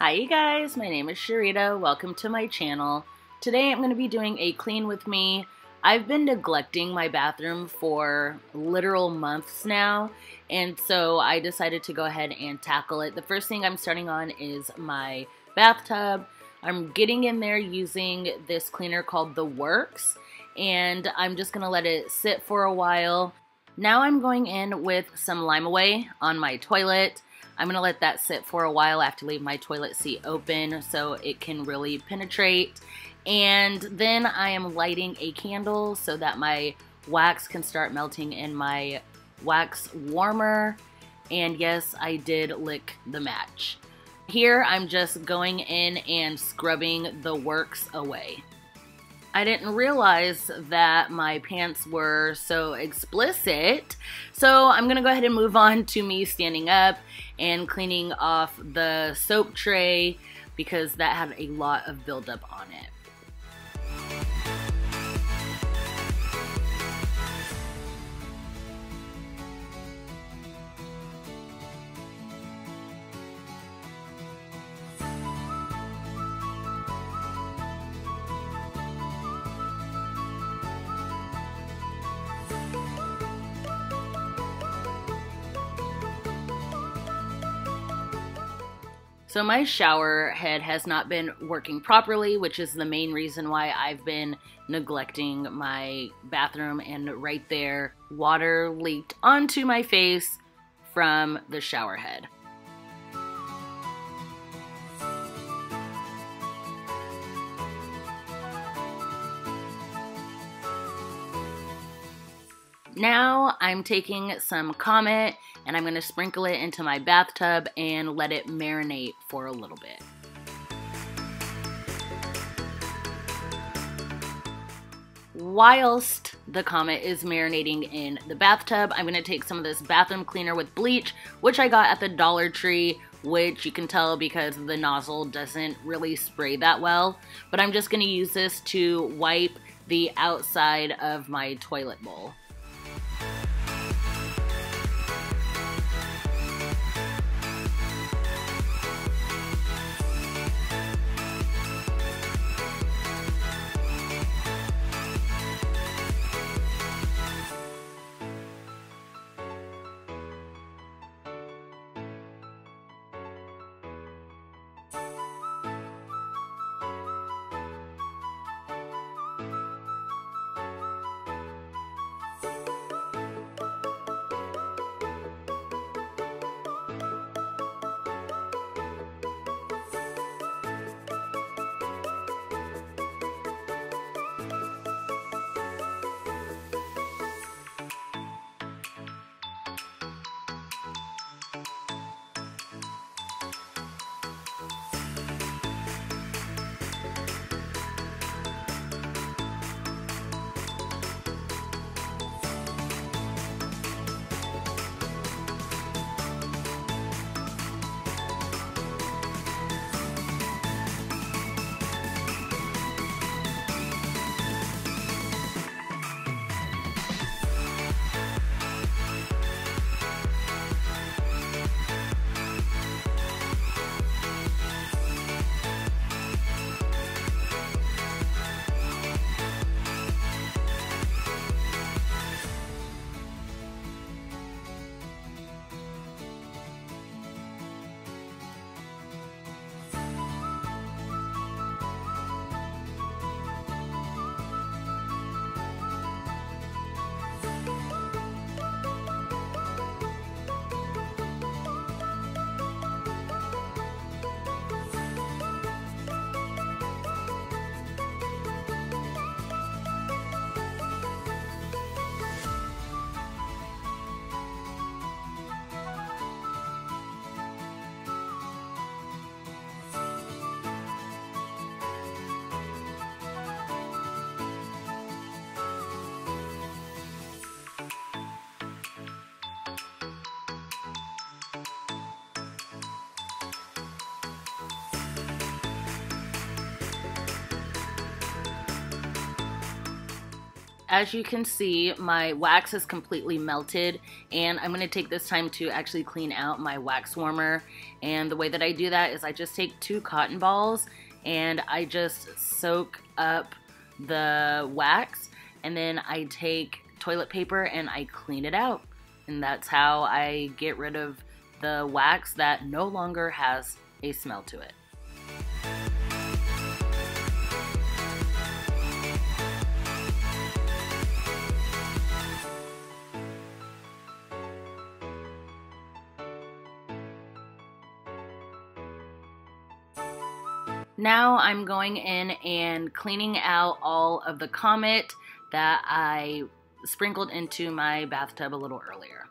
Hi you guys, my name is Sharita. Welcome to my channel. Today I'm going to be doing a clean with me. I've been neglecting my bathroom for literal months now, and so I decided to go ahead and tackle it. The first thing I'm starting on is my bathtub. I'm getting in there using this cleaner called The Works, and I'm just going to let it sit for a while. Now I'm going in with some Lime-A-Way on my toilet. I'm going to let that sit for a while. I have to leave my toilet seat open so it can really penetrate. And then I am lighting a candle so that my wax can start melting in my wax warmer. And yes, I did lick the match. Here I'm just going in and scrubbing the works away. I didn't realize that my pants were so explicit, so I'm going to go ahead and move on to me standing up and cleaning off the soap tray because that had a lot of buildup on it. So my shower head has not been working properly, which is the main reason why I've been neglecting my bathroom, and right there, water leaked onto my face from the shower head. Now I'm taking some Comet and I'm going to sprinkle it into my bathtub and let it marinate for a little bit. Whilst the Comet is marinating in the bathtub, I'm going to take some of this bathroom cleaner with bleach, which I got at the Dollar Tree, which you can tell because the nozzle doesn't really spray that well. But I'm just going to use this to wipe the outside of my toilet bowl. As you can see, my wax is completely melted, and I'm going to take this time to actually clean out my wax warmer. And the way that I do that is I just take 2 cotton balls and I just soak up the wax, and then I take toilet paper and I clean it out. And that's how I get rid of the wax that no longer has a smell to it. Now I'm going in and cleaning out all of the Comet that I sprinkled into my bathtub a little earlier.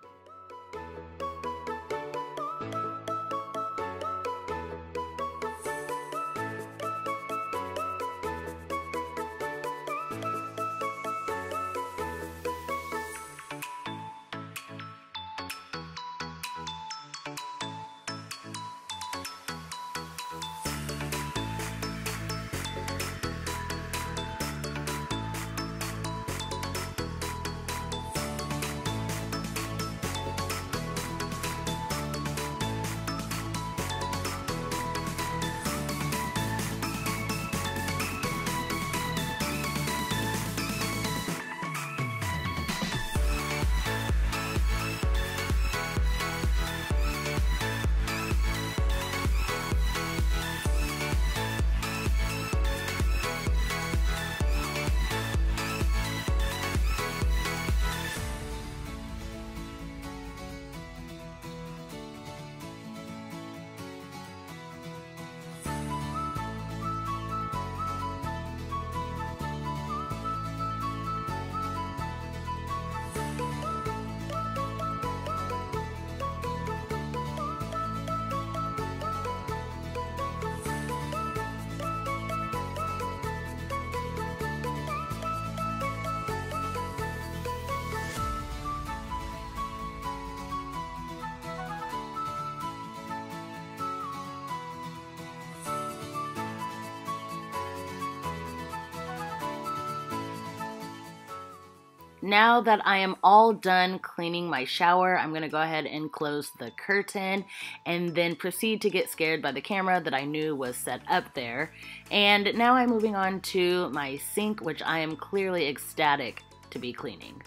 Now that I am all done cleaning my shower, I'm going to go ahead and close the curtain and then proceed to get scared by the camera that I knew was set up there. And now I'm moving on to my sink, which I am clearly ecstatic to be cleaning.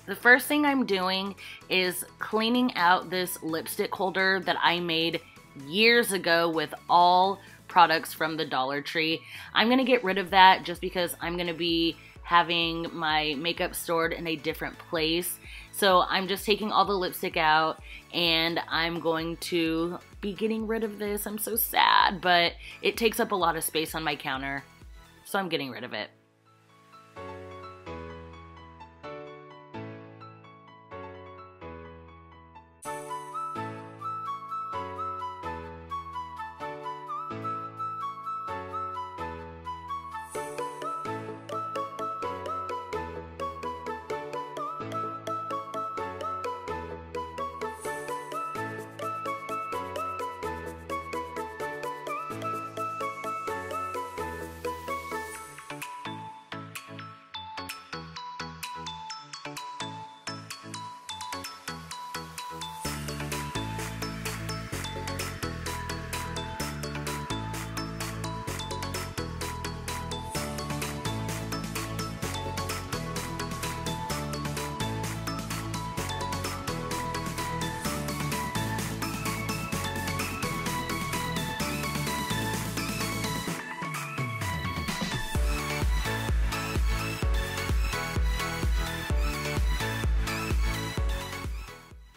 The first thing I'm doing is cleaning out this lipstick holder that I made years ago with all products from the Dollar Tree. I'm going to get rid of that just because I'm going to be having my makeup stored in a different place. So I'm just taking all the lipstick out and I'm going to be getting rid of this. I'm so sad, but it takes up a lot of space on my counter, so I'm getting rid of it.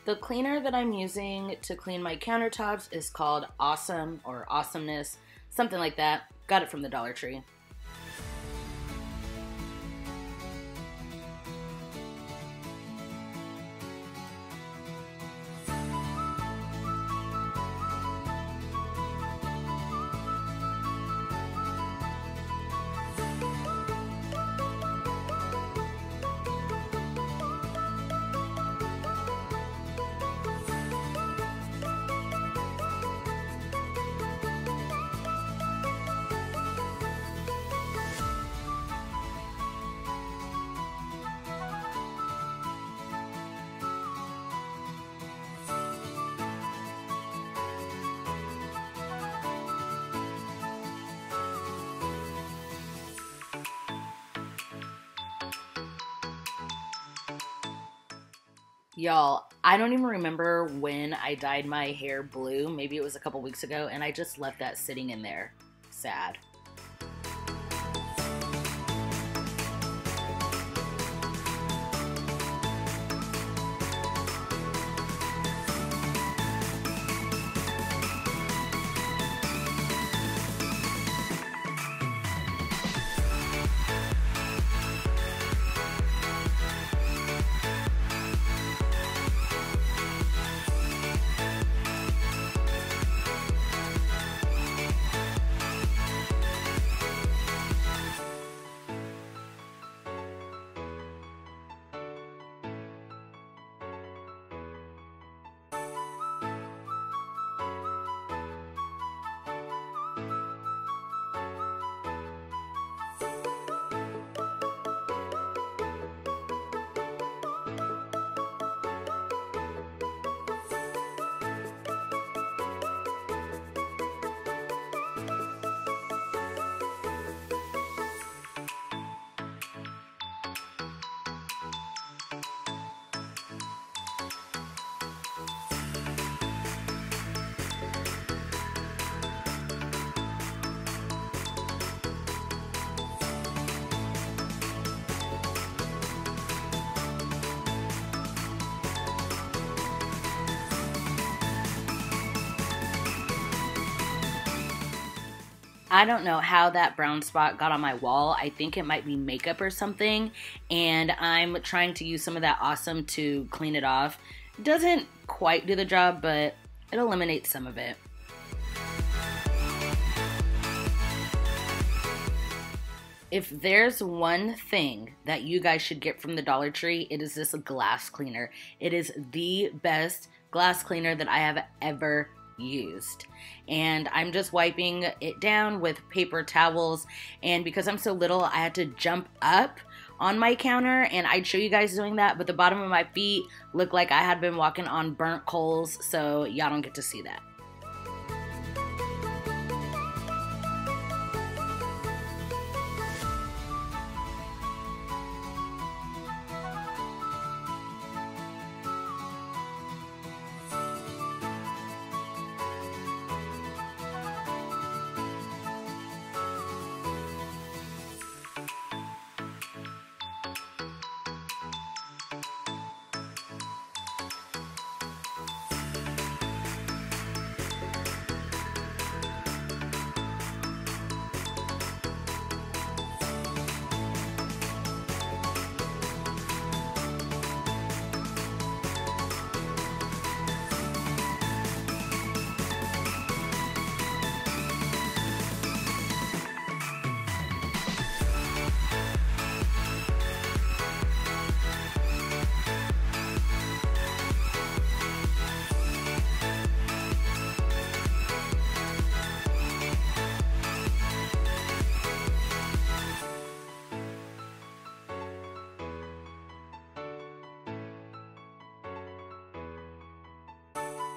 The cleaner that I'm using to clean my countertops is called Awesome or Awesomeness, something like that. Got it from the Dollar Tree. Y'all, I don't even remember when I dyed my hair blue. Maybe it was a couple weeks ago, and I just left that sitting in there. Sad. I don't know how that brown spot got on my wall. I think it might be makeup or something, and I'm trying to use some of that awesome to clean it off. It doesn't quite do the job, but it eliminates some of it. If there's one thing that you guys should get from the Dollar Tree, it is this glass cleaner. It is the best glass cleaner that I have ever used, and I'm just wiping it down with paper towels. And because I'm so little, I had to jump up on my counter, and I'd show you guys doing that, but the bottom of my feet looked like I had been walking on burnt coals, so y'all don't get to see that.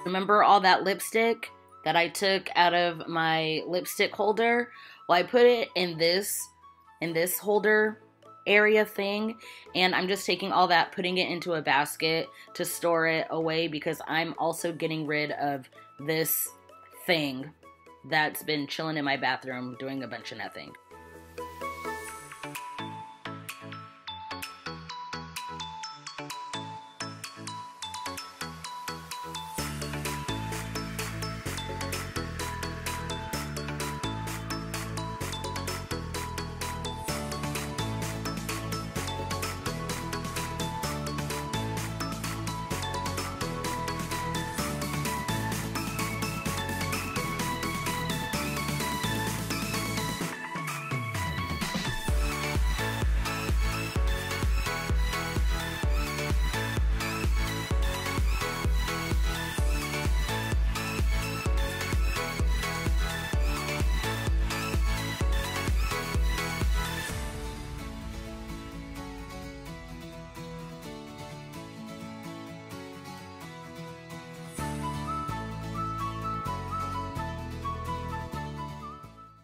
Remember all that lipstick that I took out of my lipstick holder? Well, I put it in this holder area thing, and I'm just taking all that, putting it into a basket to store it away, because I'm also getting rid of this thing that's been chilling in my bathroom doing a bunch of nothing.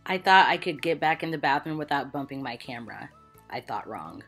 I thought I could get back in the bathroom without bumping my camera. I thought wrong.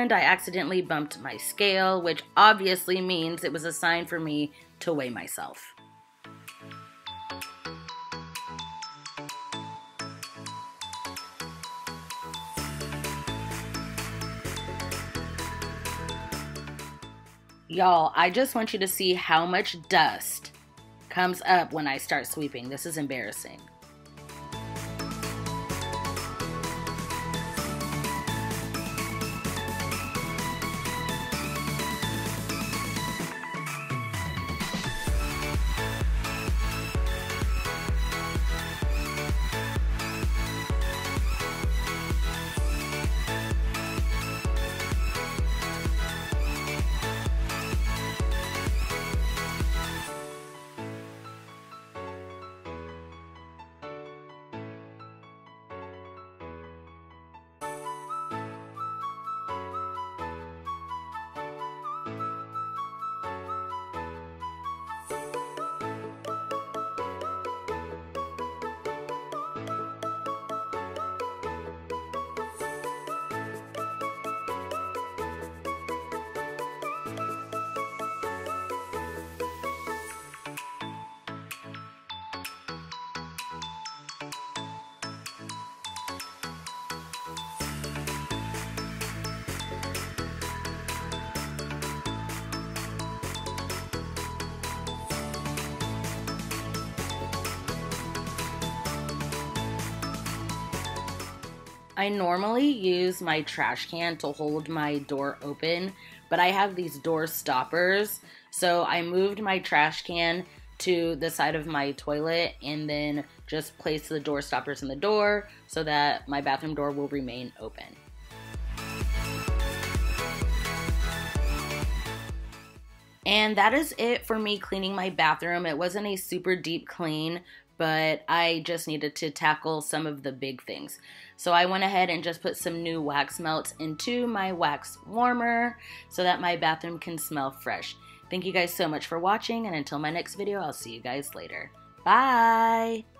and I accidentally bumped my scale, which obviously means it was a sign for me to weigh myself. Y'all, I just want you to see how much dust comes up when I start sweeping. This is embarrassing. I normally use my trash can to hold my door open, but I have these door stoppers. So I moved my trash can to the side of my toilet and then just place the door stoppers in the door so that my bathroom door will remain open. And that is it for me cleaning my bathroom. It wasn't a super deep clean, but I just needed to tackle some of the big things. So I went ahead and just put some new wax melts into my wax warmer so that my bathroom can smell fresh. Thank you guys so much for watching, and until my next video, I'll see you guys later. Bye!